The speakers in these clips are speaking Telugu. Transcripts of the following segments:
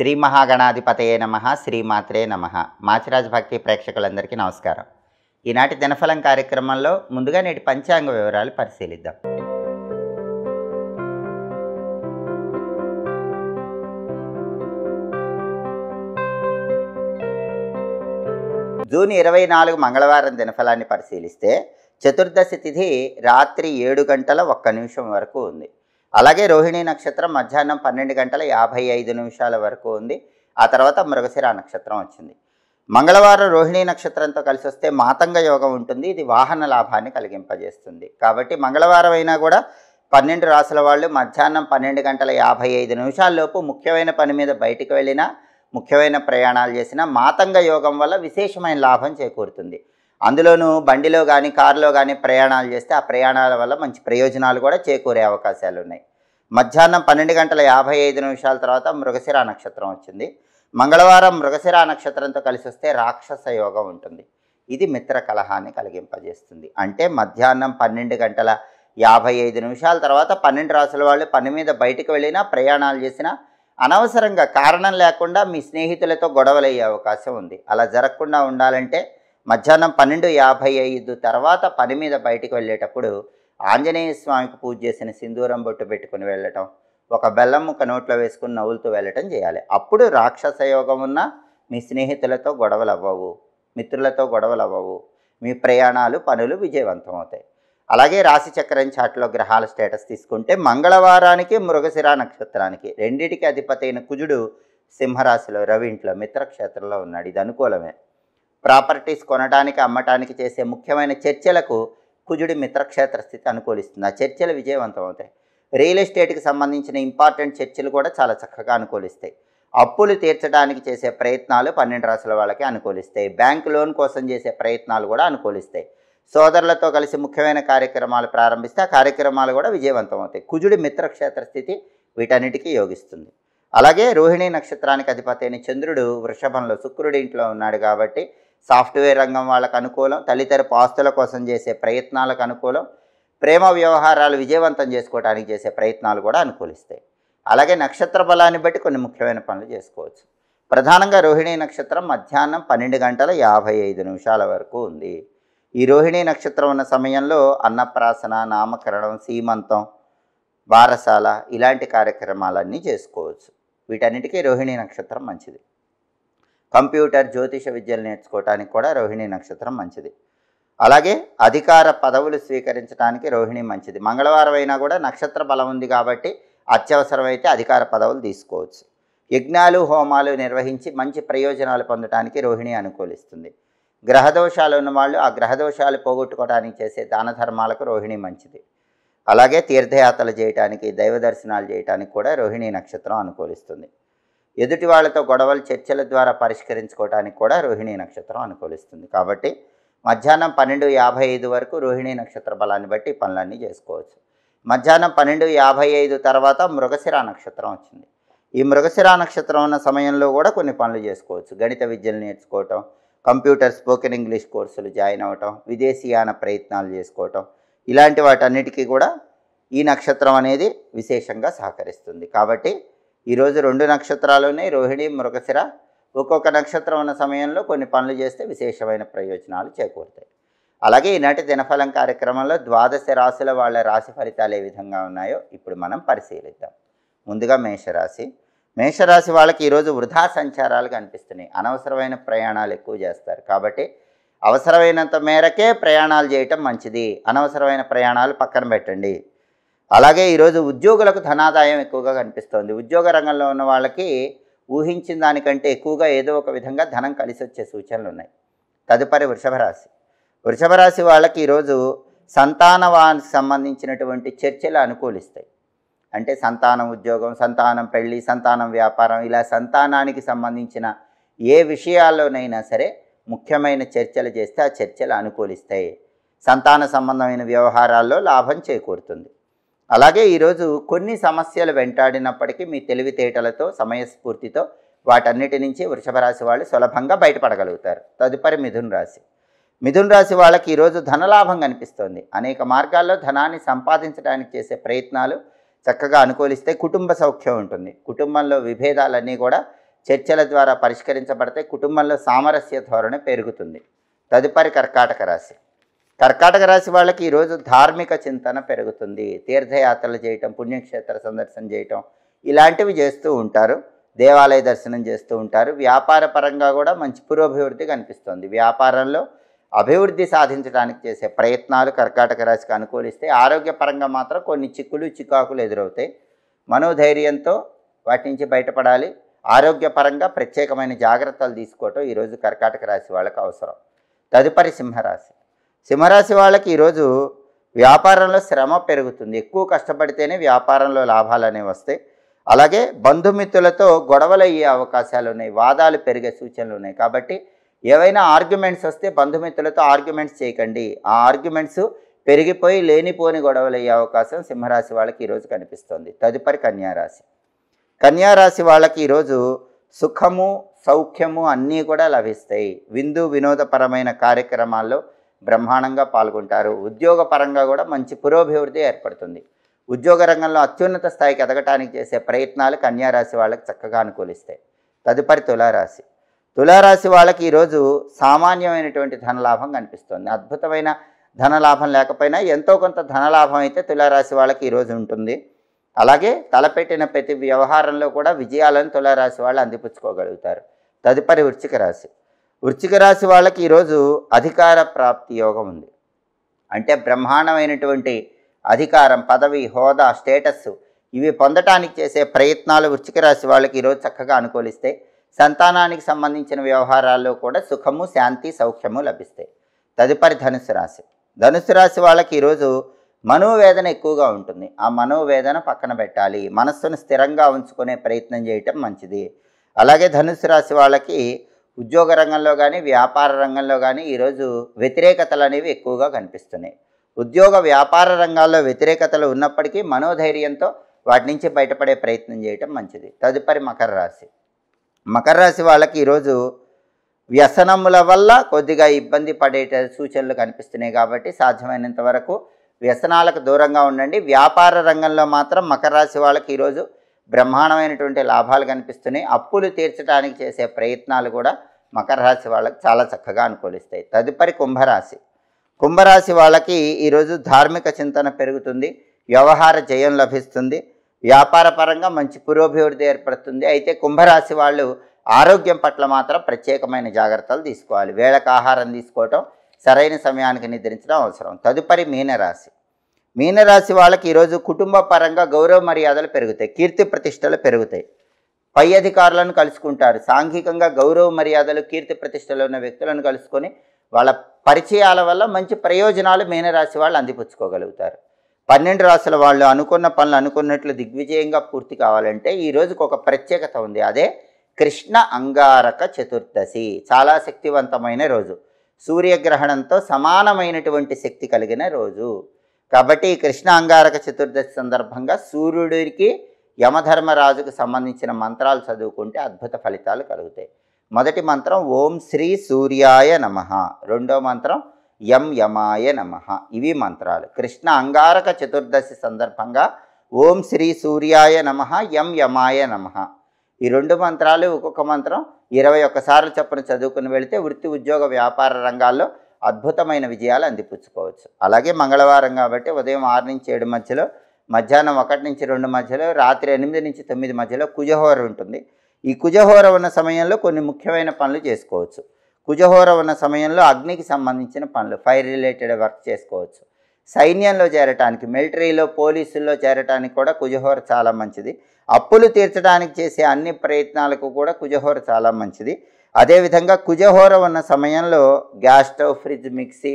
శ్రీ మహాగణాధిపతయే నమః, శ్రీమాత్రే నమః. మాచిరాజ్ భక్తి ప్రేక్షకులందరికీ నమస్కారం. ఈనాటి దినఫలం కార్యక్రమంలో ముందుగా నేటి పంచాంగ వివరాలు పరిశీలిద్దాం. జూన్ 24 మంగళవారం దినఫలాన్ని పరిశీలిస్తే చతుర్దశి తిథి రాత్రి 7 గంటల 1 నిమిషం వరకు ఉంది. అలాగే రోహిణీ నక్షత్రం మధ్యాహ్నం 12 గంటల 55 నిమిషాల వరకు ఉంది. ఆ తర్వాత మృగశిర నక్షత్రం వచ్చింది. మంగళవారం రోహిణీ నక్షత్రంతో కలిసి వస్తే మాతంగ యోగం ఉంటుంది. ఇది వాహన లాభాన్ని కలిగింపజేస్తుంది. కాబట్టి మంగళవారం అయినా కూడా 12 రాసుల వాళ్ళు మధ్యాహ్నం 12 గంటల 55 నిమిషాల్లోపు ముఖ్యమైన పని మీద బయటికి వెళ్ళినా, ముఖ్యమైన ప్రయాణాలు చేసినా మాతంగ యోగం వల్ల విశేషమైన లాభం చేకూరుతుంది. అందులోనూ బండిలో కానీ కారులో కానీ ప్రయాణాలు చేస్తే ఆ ప్రయాణాల వల్ల మంచి ప్రయోజనాలు కూడా చేకూరే అవకాశాలు ఉన్నాయి. మధ్యాహ్నం 12 గంటల 55 నిమిషాల తర్వాత మృగశిర నక్షత్రం వచ్చింది. మంగళవారం మృగశిర నక్షత్రంతో కలిసి వస్తే రాక్షస యోగం ఉంటుంది. ఇది మిత్ర కలహాన్ని కలిగింపజేస్తుంది. అంటే మధ్యాహ్నం 12 గంటల 55 నిమిషాల తర్వాత 12 రాసుల వాళ్ళు పని మీద బయటికి వెళ్ళినా, ప్రయాణాలు చేసినా అనవసరంగా కారణం లేకుండా మీ స్నేహితులతో గొడవలయ్యే అవకాశం ఉంది. అలా జరగకుండా ఉండాలంటే మధ్యాహ్నం 12:55 తర్వాత పని మీద బయటికి వెళ్ళేటప్పుడు ఆంజనేయ స్వామికి పూజ చేసిన సింధూరం బొట్టు పెట్టుకుని వెళ్ళటం, ఒక బెల్లం ముక్క నోట్లో వేసుకుని నవ్వులతో వెళ్ళటం చేయాలి. అప్పుడు రాక్షస యోగం ఉన్న మీ స్నేహితులతో గొడవలు అవ్వవు, మిత్రులతో గొడవలు అవ్వవు, మీ ప్రయాణాలు పనులు విజయవంతం అవుతాయి. అలాగే రాశిచక్రం చాట్లో గ్రహాల స్టేటస్ తీసుకుంటే మంగళవారానికి మృగశిర నక్షత్రానికి రెండిటికి అధిపతి అయిన కుజుడు సింహరాశిలో రవి ఇంట్లో మిత్రక్షేత్రంలో ఉన్నాడు. ఇది అనుకూలమే. ప్రాపర్టీస్ కొనడానికి అమ్మటానికి చేసే ముఖ్యమైన చర్చలకు కుజుడి మిత్రక్షేత్ర స్థితి అనుకూలిస్తుంది. ఆ చర్చలు విజయవంతం అవుతాయి. రియల్ ఎస్టేట్కి సంబంధించిన ఇంపార్టెంట్ చర్చలు కూడా చాలా చక్కగా అనుకూలిస్తాయి. అప్పులు తీర్చడానికి చేసే ప్రయత్నాలు 12 రాసుల వాళ్ళకి అనుకూలిస్తాయి. బ్యాంక్ లోన్ కోసం చేసే ప్రయత్నాలు కూడా అనుకూలిస్తాయి. సోదరులతో కలిసి ముఖ్యమైన కార్యక్రమాలు ప్రారంభిస్తే ఆ కార్యక్రమాలు కూడా విజయవంతం అవుతాయి. కుజుడి మిత్రక్షేత్ర స్థితి వీటన్నిటికీ యోగిస్తుంది. అలాగే రోహిణీ నక్షత్రానికి అధిపతి అయిన చంద్రుడు వృషభంలో శుక్రుడి ఇంట్లో ఉన్నాడు కాబట్టి సాఫ్ట్వేర్ రంగం వాళ్ళకు అనుకూలం, తల్లితరపు ఆస్తుల కోసం చేసే ప్రయత్నాలకు అనుకూలం, ప్రేమ వ్యవహారాలు విజయవంతం చేసుకోవడానికి చేసే ప్రయత్నాలు కూడా అనుకూలిస్తాయి. అలాగే నక్షత్ర బలాన్ని బట్టి కొన్ని ముఖ్యమైన పనులు చేసుకోవచ్చు. ప్రధానంగా రోహిణీ నక్షత్రం మధ్యాహ్నం 12 గంటల 55 నిమిషాల వరకు ఉంది. ఈ రోహిణీ నక్షత్రం ఉన్న సమయంలో అన్నప్రాసన, నామకరణం, సీమంతం, బారసాల ఇలాంటి కార్యక్రమాలన్నీ చేసుకోవచ్చు. వీటన్నిటికీ రోహిణీ నక్షత్రం మంచిది. కంప్యూటర్, జ్యోతిష విద్యలు నేర్చుకోవడానికి కూడా రోహిణీ నక్షత్రం మంచిది. అలాగే అధికార పదవులు స్వీకరించడానికి రోహిణి మంచిది. మంగళవారం అయినా కూడా నక్షత్ర బలం ఉంది కాబట్టి అత్యవసరమైతే అధికార పదవులు తీసుకోవచ్చు. యజ్ఞాలు, హోమాలు నిర్వహించి మంచి ప్రయోజనాలు పొందడానికి రోహిణి అనుకూలిస్తుంది. గ్రహదోషాలు ఉన్నవాళ్ళు ఆ గ్రహదోషాలు పోగొట్టుకోవడానికి చేసే దాన ధర్మాలకు రోహిణి మంచిది. అలాగే తీర్థయాత్రలు చేయడానికి, దైవ దర్శనాలు చేయడానికి కూడా రోహిణీ నక్షత్రం అనుకూలిస్తుంది. ఎదుటి వాళ్ళతో గొడవలు చర్చల ద్వారా పరిష్కరించుకోవడానికి కూడా రోహిణీ నక్షత్రం అనుకూలిస్తుంది. కాబట్టి మధ్యాహ్నం 12:55 వరకు రోహిణీ నక్షత్ర బలాన్ని బట్టి పనులన్నీ చేసుకోవచ్చు. మధ్యాహ్నం 12:55 తర్వాత మృగశిర నక్షత్రం వచ్చింది. ఈ మృగశిర నక్షత్రం ఉన్న సమయంలో కూడా కొన్ని పనులు చేసుకోవచ్చు. గణిత విద్యలు నేర్చుకోవటం, కంప్యూటర్, స్పోకెన్ ఇంగ్లీష్ కోర్సులు జాయిన్ అవ్వటం, విదేశీయాన ప్రయత్నాలు చేసుకోవటం, ఇలాంటి వాటన్నిటికీ కూడా ఈ నక్షత్రం అనేది విశేషంగా సహకరిస్తుంది. కాబట్టి ఈరోజు 2 నక్షత్రాలునే రోహిణి, మృగశిర. ఒక్కొక్క నక్షత్రం ఉన్న సమయంలో కొన్ని పనులు చేస్తే విశేషమైన ప్రయోజనాలు చేకూరుతాయి. అలాగే ఈనాటి దినఫలం కార్యక్రమంలో 12 రాశుల వాళ్ళ రాశి ఫలితాలు ఏ విధంగా ఉన్నాయో ఇప్పుడు మనం పరిశీలిద్దాం. ముందుగా మేషరాశి. మేషరాశి వాళ్ళకి ఈరోజు వృధా సంచారాలు కనిపిస్తున్నాయి. అనవసరమైన ప్రయాణాలు ఎక్కువ చేస్తారు. కాబట్టి అవసరమైనంత మేరకే ప్రయాణాలు చేయటం మంచిది. అనవసరమైన ప్రయాణాలు పక్కన పెట్టండి. అలాగే ఈరోజు ఉద్యోగులకు ధనాదాయం ఎక్కువగా కనిపిస్తోంది. ఉద్యోగ రంగంలో ఉన్న వాళ్ళకి ఊహించిన దానికంటే ఎక్కువగా ఏదో ఒక విధంగా ధనం కలిసి వచ్చే సూచనలు ఉన్నాయి. తదుపరి వృషభ రాశి. వృషభ రాశి వాళ్ళకి ఈరోజు సంతానానికి సంబంధించినటువంటి చర్చలు అనుకూలిస్తాయి. అంటే సంతానం ఉద్యోగం, సంతానం పెళ్ళి, సంతానం వ్యాపారం, ఇలా సంతానానికి సంబంధించిన ఏ విషయాల్లోనైనా సరే ముఖ్యమైన చర్చలు చేస్తే ఆ చర్చలు అనుకూలిస్తాయి. సంతాన సంబంధమైన వ్యవహారాల్లో లాభం చేకూరుతుంది. అలాగే ఈరోజు కొన్ని సమస్యలు వెంటాడినప్పటికీ మీ తెలివితేటలతో, సమయస్ఫూర్తితో వాటన్నిటి నుంచి వృషభ రాశి వాళ్ళు సులభంగా బయటపడగలుగుతారు. తదుపరి మిథున రాశి. మిథున రాశి వాళ్ళకి ఈరోజు ధనలాభం కనిపిస్తోంది. అనేక మార్గాల్లో ధనాన్ని సంపాదించడానికి చేసే ప్రయత్నాలు చక్కగా అనుకూలిస్తే కుటుంబ సౌఖ్యం ఉంటుంది. కుటుంబంలో విభేదాలన్నీ కూడా చర్చల ద్వారా పరిష్కరించబడితే కుటుంబంలో సామరస్య ధోరణి పెరుగుతుంది. తదుపరి కర్కాటక రాశి. కర్కాటక రాశి వాళ్ళకి ఈరోజు ధార్మిక చింతన పెరుగుతుంది. తీర్థయాత్రలు చేయటం, పుణ్యక్షేత్ర సందర్శన చేయటం ఇలాంటివి చేస్తూ ఉంటారు. దేవాలయ దర్శనం చేస్తూ ఉంటారు. వ్యాపార పరంగా కూడా మంచి పురోభివృద్ధి కనిపిస్తుంది. వ్యాపారంలో అభివృద్ధి సాధించడానికి చేసే ప్రయత్నాలు కర్కాటక రాశికి అనుకూలిస్తే, ఆరోగ్యపరంగా మాత్రం కొన్ని చిక్కులు చికాకులు ఎదురవుతాయి. మనోధైర్యంతో వాటి నుంచి బయటపడాలి. ఆరోగ్యపరంగా ప్రత్యేకమైన జాగ్రత్తలు తీసుకోవటం ఈరోజు కర్కాటక రాశి వాళ్ళకి అవసరం. తదుపరి సింహరాశి. సింహరాశి వాళ్ళకి ఈరోజు వ్యాపారంలో శ్రమ పెరుగుతుంది. ఎక్కువ కష్టపడితేనే వ్యాపారంలో లాభాలు అనేవి వస్తాయి. అలాగే బంధుమిత్రులతో గొడవలు అయ్యే అవకాశాలు ఉన్నాయి. వాదాలు పెరిగే సూచనలు ఉన్నాయి. కాబట్టి ఏవైనా ఆర్గ్యుమెంట్స్ వస్తే బంధుమిత్రులతో ఆర్గ్యుమెంట్స్ చేయకండి. ఆ ఆర్గ్యుమెంట్స్ పెరిగిపోయి లేనిపోని గొడవలు అయ్యే అవకాశం సింహరాశి వాళ్ళకి ఈరోజు కనిపిస్తుంది. తదుపరి కన్యారాశి. కన్యారాశి వాళ్ళకి ఈరోజు సుఖము సౌఖ్యము అన్నీ కూడా లభిస్తాయి. విందు వినోదపరమైన కార్యక్రమాల్లో బ్రహ్మాండంగా పాల్గొంటారు. ఉద్యోగపరంగా కూడా మంచి పురోభివృద్ధి ఏర్పడుతుంది. ఉద్యోగ రంగంలో అత్యున్నత స్థాయికి ఎదగటానికి చేసే ప్రయత్నాలు కన్యారాశి వాళ్ళకి చక్కగా అనుకూలిస్తాయి. తదుపరి తులారాశి. తులారాశి వాళ్ళకి ఈరోజు సామాన్యమైనటువంటి ధనలాభం కనిపిస్తుంది. అద్భుతమైన ధనలాభం లేకపోయినా ఎంతో కొంత ధనలాభం అయితే తులారాశి వాళ్ళకి ఈరోజు ఉంటుంది. అలాగే తలపెట్టిన ప్రతి వ్యవహారంలో కూడా విజయాలను తులారాశి వాళ్ళు అందిపుచ్చుకోగలుగుతారు. తదుపరి వృశ్చిక రాశి. వృశ్చిక రాశి వాళ్ళకి ఈరోజు అధికార ప్రాప్తి యోగం ఉంది. అంటే బ్రహ్మాండమైనటువంటి అధికారం, పదవి, హోదా, స్టేటస్ ఇవి పొందటానికి చేసే ప్రయత్నాలు వృశ్చిక రాశి వాళ్ళకి ఈరోజు చక్కగా అనుకూలిస్తాయి. సంతానానికి సంబంధించిన వ్యవహారాల్లో కూడా సుఖము, శాంతి, సౌఖ్యము లభిస్తాయి. తదుపరి ధనుసు రాశి. ధనుసు రాశి వాళ్ళకి ఈరోజు మనోవేదన ఎక్కువగా ఉంటుంది. ఆ మనోవేదన పక్కన పెట్టాలి. మనస్సును స్థిరంగా ఉంచుకునే ప్రయత్నం చేయటం మంచిది. అలాగే ధనుసు రాశి వాళ్ళకి ఉద్యోగ రంగంలో కానీ వ్యాపార రంగంలో కానీ ఈరోజు వ్యతిరేకతలు అనేవి ఎక్కువగా కనిపిస్తున్నాయి. ఉద్యోగ వ్యాపార రంగాల్లో వ్యతిరేకతలు ఉన్నప్పటికీ మనోధైర్యంతో వాటి నుంచి బయటపడే ప్రయత్నం చేయటం మంచిది. తదుపరి మకర రాశి. మకర రాశి వాళ్ళకి ఈరోజు వ్యసనముల వల్ల కొద్దిగా ఇబ్బంది పడే సూచనలు కనిపిస్తున్నాయి. కాబట్టి సాధ్యమైనంత వరకు వ్యసనాలకు దూరంగా ఉండండి. వ్యాపార రంగంలో మాత్రం మకర రాశి వాళ్ళకి ఈరోజు బ్రహ్మాండమైనటువంటి లాభాలు కనిపిస్తున్నాయి. అప్పులు తీర్చడానికి చేసే ప్రయత్నాలు కూడా మకర రాశి వాళ్ళకి చాలా చక్కగా అనుకూలిస్తాయి. తదుపరి కుంభరాశి. కుంభరాశి వాళ్ళకి ఈరోజు ధార్మిక చింతన పెరుగుతుంది. వ్యవహార జయం లభిస్తుంది. వ్యాపార పరంగా మంచి పురోభివృద్ధి ఏర్పడుతుంది. అయితే కుంభరాశి వాళ్ళు ఆరోగ్యం పట్ల మాత్రం ప్రత్యేకమైన జాగ్రత్తలు తీసుకోవాలి. వేళకు ఆహారం తీసుకోవటం, సరైన సమయానికి నిద్రించడం అవసరం. తదుపరి మీనరాశి. మీనరాశి వాళ్ళకి ఈరోజు కుటుంబ పరంగా గౌరవ మర్యాదలు పెరుగుతాయి. కీర్తి ప్రతిష్టలు పెరుగుతాయి. పై అధికారులను కలుసుకుంటారు. సాంఘికంగా గౌరవ మర్యాదలు, కీర్తి ప్రతిష్టలు ఉన్న వ్యక్తులను కలుసుకొని వాళ్ళ పరిచయాల వల్ల మంచి ప్రయోజనాలు మీనరాశి వాళ్ళు అందిపుచ్చుకోగలుగుతారు. 12 రాశుల వాళ్ళు అనుకున్న పనులు అనుకున్నట్లు దిగ్విజయంగా పూర్తి కావాలంటే ఈ రోజుకు ఒక ప్రత్యేకత ఉంది. అదే కృష్ణ అంగారక చతుర్దశి. చాలా శక్తివంతమైన రోజు. సూర్యగ్రహణంతో సమానమైనటువంటి శక్తి కలిగిన రోజు. కాబట్టి ఈ కృష్ణ అంగారక చతుర్దశి సందర్భంగా సూర్యుడికి, యమధర్మరాజుకు సంబంధించిన మంత్రాలు చదువుకుంటే అద్భుత ఫలితాలు కలుగుతాయి. మొదటి మంత్రం ఓం శ్రీ సూర్యాయ నమః. రెండో మంత్రం యం యమాయ నమః. ఇవి మంత్రాలు. కృష్ణ అంగారక చతుర్దశి సందర్భంగా ఓం శ్రీ సూర్యాయ నమః, యం యమాయ నమః. ఈ రెండు మంత్రాలు ఒక్కొక్క మంత్రం 21 సార్లు చొప్పున చదువుకుని వెళితే వృత్తి, ఉద్యోగ, వ్యాపార రంగాల్లో అద్భుతమైన విజయాలు అందిపుచ్చుకోవచ్చు. అలాగే మంగళవారం కాబట్టి ఉదయం 6 నుంచి 7 మధ్యలో, మధ్యాహ్నం 1 నుంచి 2 మధ్యలో, రాత్రి 8 నుంచి 9 మధ్యలో కుజహోర ఉంటుంది. ఈ కుజహోర ఉన్న సమయంలో కొన్ని ముఖ్యమైన పనులు చేసుకోవచ్చు. కుజహోర ఉన్న సమయంలో అగ్నికి సంబంధించిన పనులు, ఫైర్ రిలేటెడ్ వర్క్ చేసుకోవచ్చు. సైన్యంలో చేరటానికి, మిలిటరీలో, పోలీసుల్లో చేరటానికి కూడా కుజహోర చాలా మంచిది. అప్పులు తీర్చడానికి చేసే అన్ని ప్రయత్నాలకు కూడా కుజహోర చాలా మంచిది. అదేవిధంగా కుజహోర ఉన్న సమయంలో gas stove, fridge, mixie,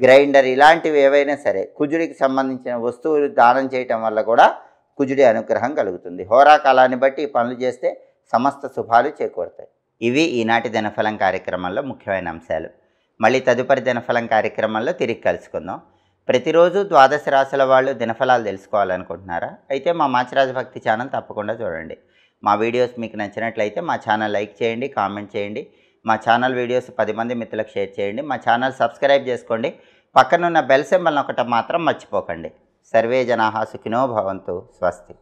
grinder ఇలాంటివి ఏవైనా సరే కుజుడికి సంబంధించిన వస్తువులు దానం చేయటం వల్ల కూడా కుజుడి అనుగ్రహం కలుగుతుంది. హోరాకాలాన్ని బట్టి ఈ పనులు చేస్తే సమస్త శుభాలు చేకూరుతాయి. ఇవి ఈనాటి దినఫలం కార్యక్రమంలో ముఖ్యమైన అంశాలు. మళ్ళీ తదుపరి దినఫలం కార్యక్రమంలో తిరిగి కలుసుకుందాం. ప్రతిరోజు 12 రాశుల వాళ్ళు దినఫలాలు తెలుసుకోవాలనుకుంటున్నారా? అయితే మా మాచిరాజు భక్తి ఛానల్ తప్పకుండా చూడండి. మా వీడియోస్ మీకు నచ్చినట్లయితే మా ఛానల్ లైక్ చేయండి, కామెంట్ చేయండి. మా ఛానల్ వీడియోస్ 10 మంది మిత్రులకు షేర్ చేయండి. మా ఛానల్ సబ్స్క్రైబ్ చేసుకోండి. పక్కనున్న బెల్ సింబల్ నొక్కటం మాత్రం మర్చిపోకండి. సర్వే జనాః సుఖినో భవంతు. స్వస్తి.